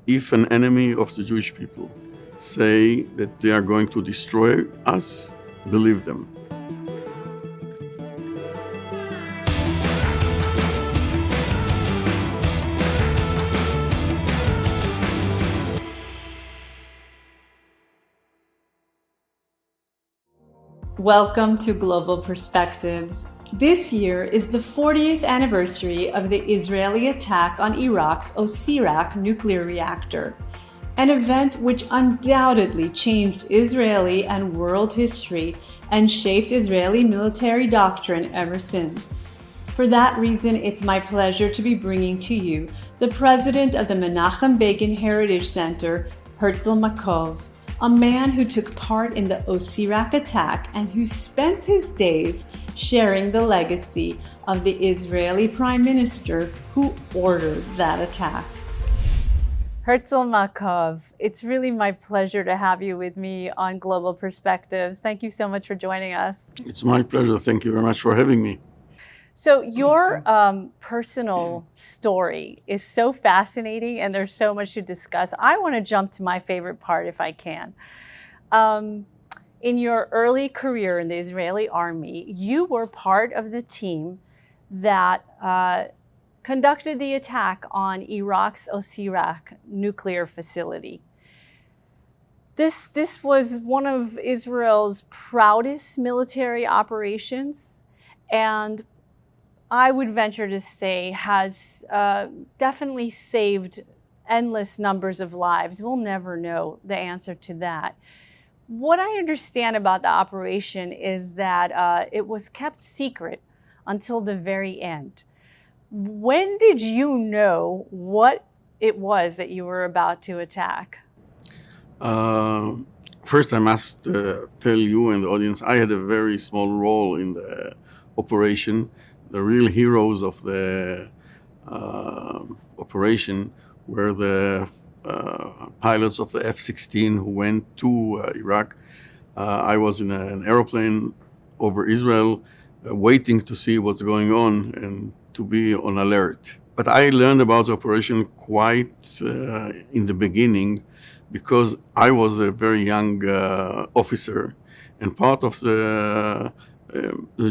if an enemy of the Jewish people say that they are going to destroy us, believe them. Welcome to Global Perspectives. This year is the 40th anniversary of the Israeli attack on Iraq's Osirak nuclear reactor, an event which undoubtedly changed Israeli and world history and shaped Israeli military doctrine ever since. For that reason, it's my pleasure to be bringing to you the president of the Menachem Begin Heritage Center, Herzl Makov, a man who took part in the Osirak attack and who spent his days sharing the legacy of the Israeli Prime Minister who ordered that attack. Herzl Makov, it's really my pleasure to have you with me on Global Perspectives. Thank you so much for joining us. It's my pleasure. Thank you very much for having me. So your personal story is so fascinating and there's so much to discuss. I want to jump to my favorite part if I can. In your early career in the Israeli army, you were part of the team that conducted the attack on Iraq's Osirak nuclear facility. This was one of Israel's proudest military operations, and I would venture to say has definitely saved endless numbers of lives. We'll never know the answer to that. What I understand about the operation is that it was kept secret until the very end. When did you know what it was that you were about to attack? First, I must tell you and the audience, I had a very small role in the operation. The real heroes of the operation were the pilots of the F-16 who went to Iraq. I was in an aeroplane over Israel waiting to see what's going on and to be on alert. But I learned about the operation quite in the beginning because I was a very young officer, and part of the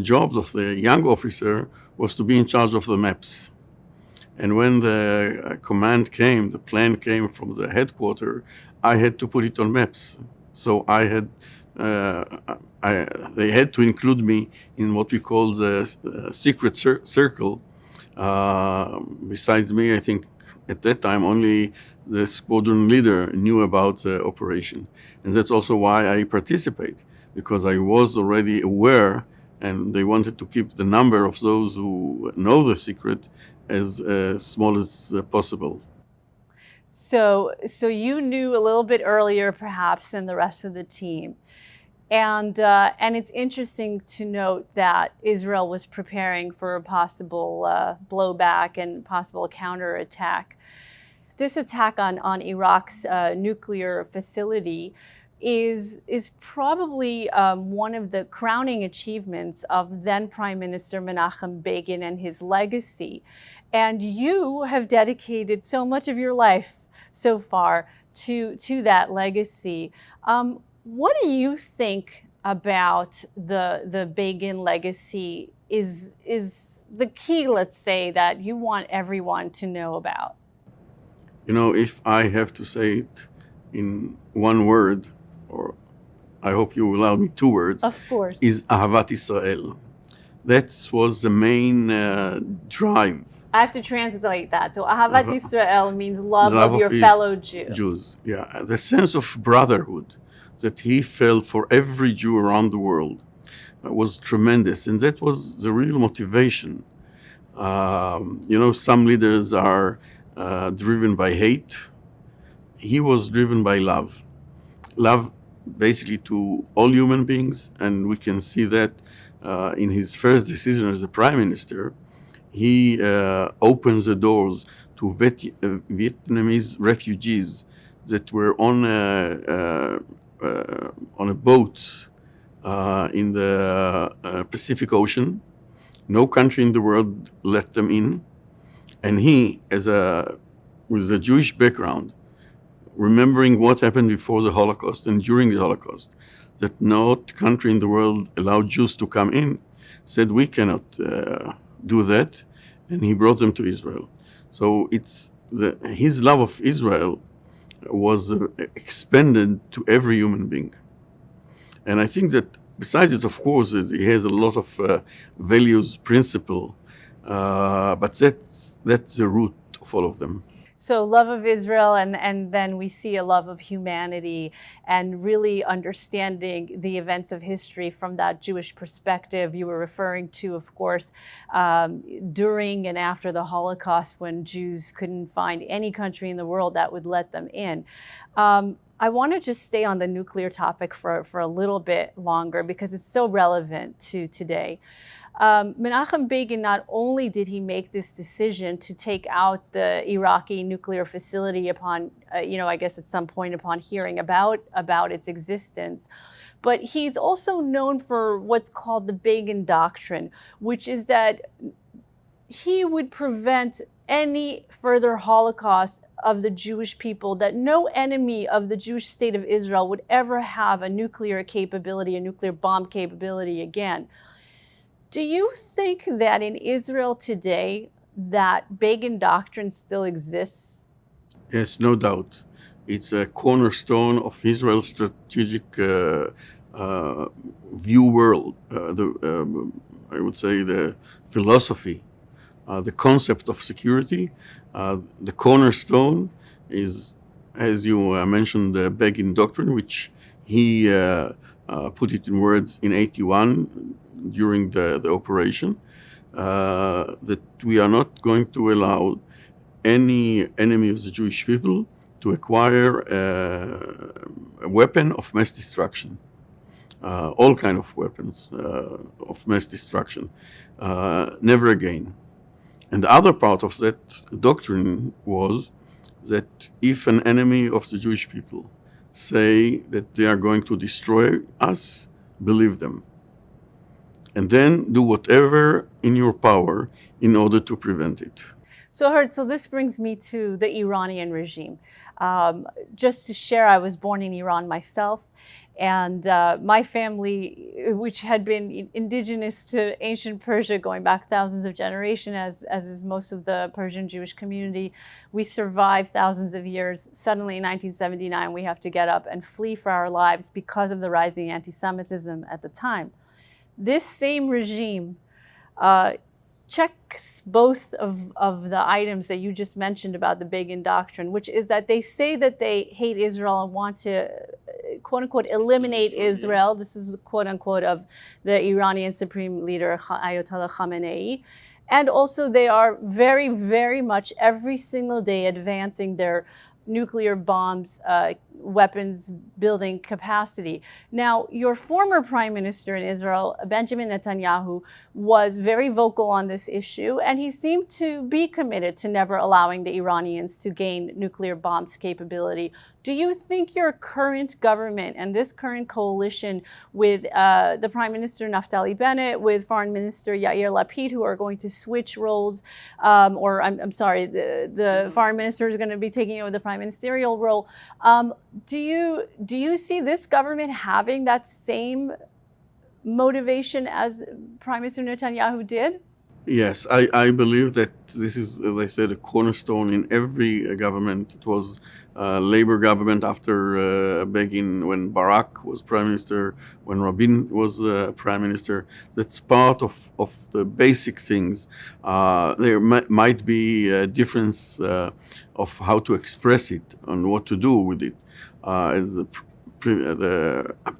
jobs of the young officer was to be in charge of the maps. And when the command came, the plan came from the headquarters, I had to put it on maps. So they had to include me in what we call the secret circle. Besides me, I think at that time only the squadron leader knew about the operation. And that's also why I participate, because I was already aware and they wanted to keep the number of those who know the secret as small as possible. So you knew a little bit earlier, perhaps, than the rest of the team. And it's interesting to note that Israel was preparing for a possible blowback and possible counterattack. This attack on Iraq's nuclear facility is probably one of the crowning achievements of then Prime Minister Menachem Begin and his legacy. And you have dedicated so much of your life so far to that legacy. What do you think about the Begin legacy is the key, let's say, that you want everyone to know about? You know, if I have to say it in one word, or I hope you allow me 2 words, of course, is Ahavat Israel. That was the main drive. I have to translate that. So Ahavat Israel means love of your fellow Jews. Yeah, the sense of brotherhood that he felt for every Jew around the world was tremendous, and that was the real motivation. Some leaders are driven by hate. He was driven by love. Love basically to all human beings, and we can see that in his first decision as the Prime Minister. He opens the doors to Vietnamese refugees that were on a boat in the Pacific Ocean. No country in the world let them in. And he, with a Jewish background, remembering what happened before the Holocaust and during the Holocaust, that no country in the world allowed Jews to come in, said we cannot do that, and he brought them to Israel. So his love of Israel was expanded to every human being. And I think that besides it, of course, he has a lot of values, principle, but that's the root of all of them. So love of Israel, and then we see a love of humanity and really understanding the events of history from that Jewish perspective. You were referring to, of course, during and after the Holocaust, when Jews couldn't find any country in the world that would let them in. I want to just stay on the nuclear topic for a little bit longer because it's so relevant to today. Menachem Begin, not only did he make this decision to take out the Iraqi nuclear facility upon, I guess at some point upon hearing about its existence, but he's also known for what's called the Begin Doctrine, which is that he would prevent any further Holocaust of the Jewish people, that no enemy of the Jewish state of Israel would ever have a nuclear capability, a nuclear bomb capability again. Do you think that in Israel today that Begin Doctrine still exists? Yes, no doubt. It's a cornerstone of Israel's strategic view world. I would say the philosophy, the concept of security. The cornerstone is, as you mentioned, the Begin Doctrine, which he put it in words in 1981 during the operation, that we are not going to allow any enemy of the Jewish people to acquire a weapon of mass destruction, all kind of weapons of mass destruction, never again. And the other part of that doctrine was that if an enemy of the Jewish people say that they are going to destroy us, believe them. And then do whatever in your power in order to prevent it. So Herzl, this brings me to the Iranian regime. Just to share, I was born in Iran myself, and my family, which had been indigenous to ancient Persia going back thousands of generations, as is most of the Persian Jewish community, we survived thousands of years. Suddenly in 1979, we have to get up and flee for our lives because of the rising anti-Semitism at the time. This same regime checks both of the items that you just mentioned about the Begin Doctrine, which is that they say that they hate Israel and want to, quote unquote, eliminate Israel. This is quote unquote of the Iranian Supreme Leader Ayatollah Khamenei. And also they are very, very much every single day advancing their nuclear bombs, weapons building capacity. Now, your former prime minister in Israel, Benjamin Netanyahu, was very vocal on this issue, and he seemed to be committed to never allowing the Iranians to gain nuclear bombs capability. Do you think your current government and this current coalition with the Prime Minister Naftali Bennett, with Foreign Minister Yair Lapid, who are going to switch roles, the Foreign Minister is going to be taking over the Prime Ministerial role, do you see this government having that same motivation as Prime Minister Netanyahu did? Yes, I believe that this is, as I said, a cornerstone in every government. It was Labour government after Begin, when Barak was Prime Minister, when Rabin was Prime Minister. That's part of the basic things. There might be a difference of how to express it and what to do with it. As the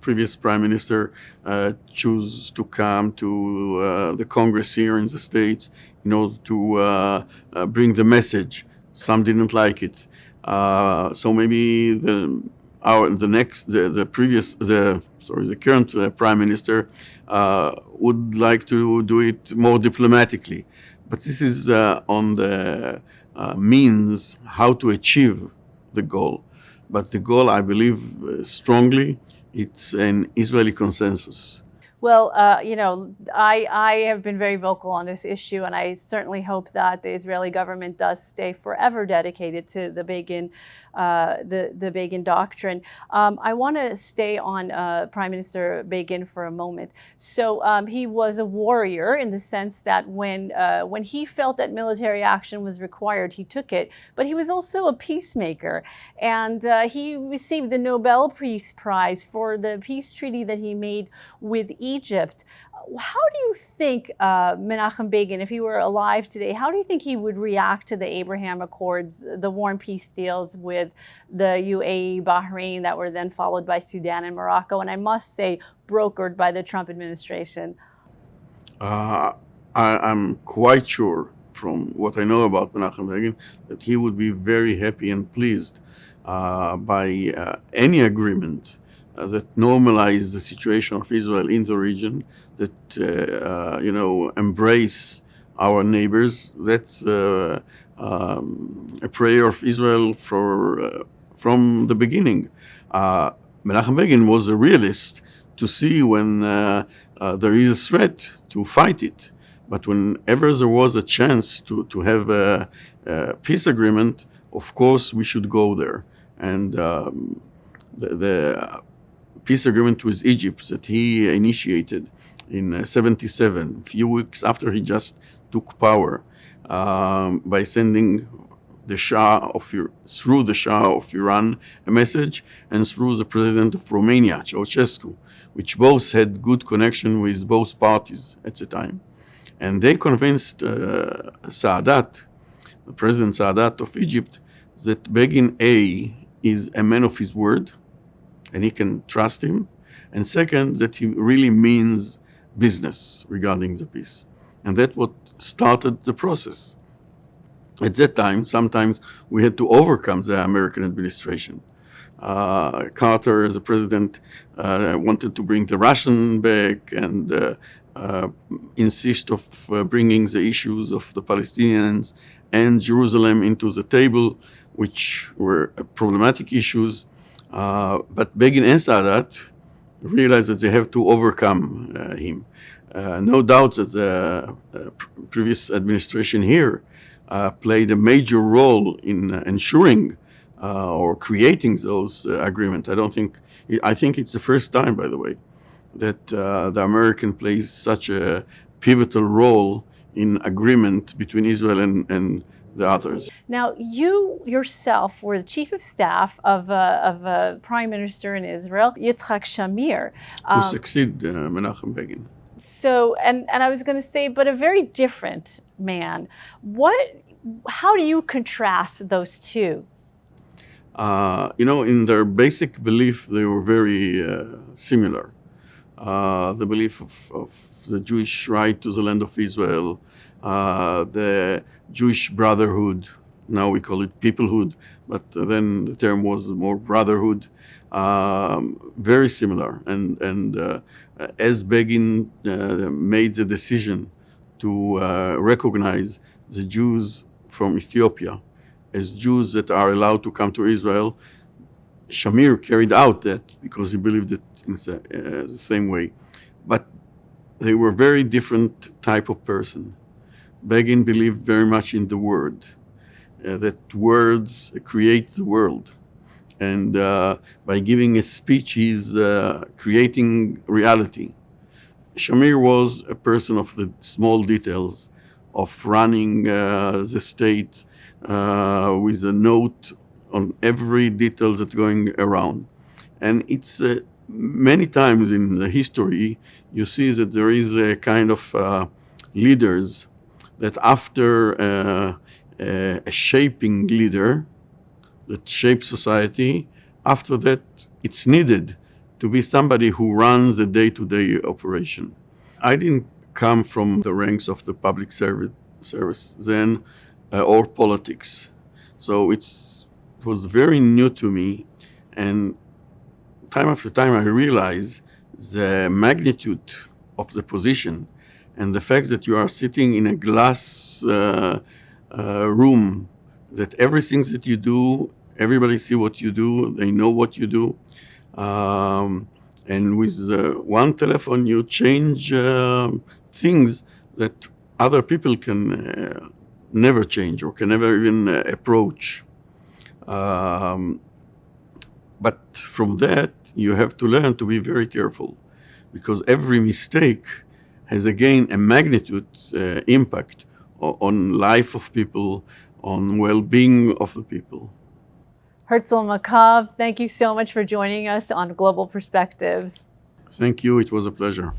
previous Prime Minister chose to come to the Congress here in the States in order to bring the message. Some didn't like it. So maybe the current Prime Minister would like to do it more diplomatically. But this is on the means how to achieve the goal. But the goal, I believe strongly, it's an Israeli consensus. Well, I have been very vocal on this issue, and I certainly hope that the Israeli government does stay forever dedicated to the Begin the Begin Doctrine. I want to stay on Prime Minister Begin for a moment. So he was a warrior in the sense that when he felt that military action was required, he took it. But he was also a peacemaker, and he received the Nobel Peace Prize for the peace treaty that he made with Egypt. How do you think Menachem Begin, if he were alive today, how do you think he would react to the Abraham Accords, the war and peace deals with the UAE, Bahrain, that were then followed by Sudan and Morocco, and I must say, brokered by the Trump administration? I'm quite sure, from what I know about Menachem Begin, that he would be very happy and pleased by any agreement that normalize the situation of Israel in the region, that embrace our neighbors. That's a prayer of Israel from the beginning. Menachem Begin was a realist to see when there is a threat to fight it. But whenever there was a chance to have a peace agreement, of course we should go there. And the peace agreement with Egypt that he initiated in 1977, a few weeks after he just took power, by sending through the Shah of Iran a message, and through the president of Romania, Ceausescu, which both had good connection with both parties at the time. And they convinced Sadat, the President Sadat of Egypt, that Begin A is a man of his word, and he can trust him. And second, that he really means business regarding the peace. And that's what started the process. At that time, sometimes we had to overcome the American administration. Carter, as a president, wanted to bring the Russian back and insist of bringing the issues of the Palestinians and Jerusalem into the table, which were problematic issues. But Begin and Sadat realized that they have to overcome him. No doubt that the previous administration here played a major role in ensuring or creating those agreements. I think it's the first time, by the way, that the American plays such a pivotal role in agreement between Israel and the others. Now, you yourself were the chief of staff of a prime minister in Israel, Yitzhak Shamir, who succeeded Menachem Begin. So, and I was going to say, but a very different man. How do you contrast those two? In their basic belief, they were very similar. The belief of the Jewish right to the land of Israel, the Jewish Brotherhood, now we call it peoplehood, but then the term was more brotherhood, very similar. And as Begin made the decision to recognize the Jews from Ethiopia as Jews that are allowed to come to Israel, Shamir carried out that because he believed it in the same way. But they were very different type of person. Begin believed very much in the word, that words create the world. And by giving a speech, he's creating reality. Shamir was a person of the small details, of running the state with a note on every detail that's going around. And it's many times in the history, you see that there is a kind of leaders that after a shaping leader that shapes society, after that it's needed to be somebody who runs the day-to-day operation. I didn't come from the ranks of the public service then or politics. So it was very new to me, and time after time I realized the magnitude of the position and the fact that you are sitting in a glass room, that everything that you do, everybody see what you do, they know what you do. And with one telephone, you change things that other people can never change or can never even approach. But from that, you have to learn to be very careful, because every mistake has again a magnitude impact on life of people, on well-being of the people. Herzl Makov, thank you so much for joining us on Global Perspectives. Thank you. It was a pleasure.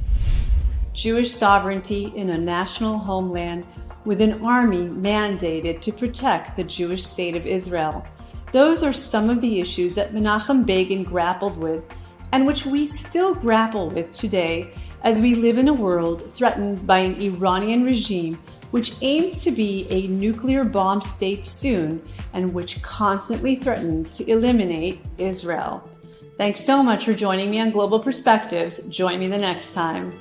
Jewish sovereignty in a national homeland with an army mandated to protect the Jewish state of Israel. Those are some of the issues that Menachem Begin grappled with, and which we still grapple with today as we live in a world threatened by an Iranian regime which aims to be a nuclear bomb state soon and which constantly threatens to eliminate Israel. Thanks so much for joining me on Global Perspectives. Join me the next time.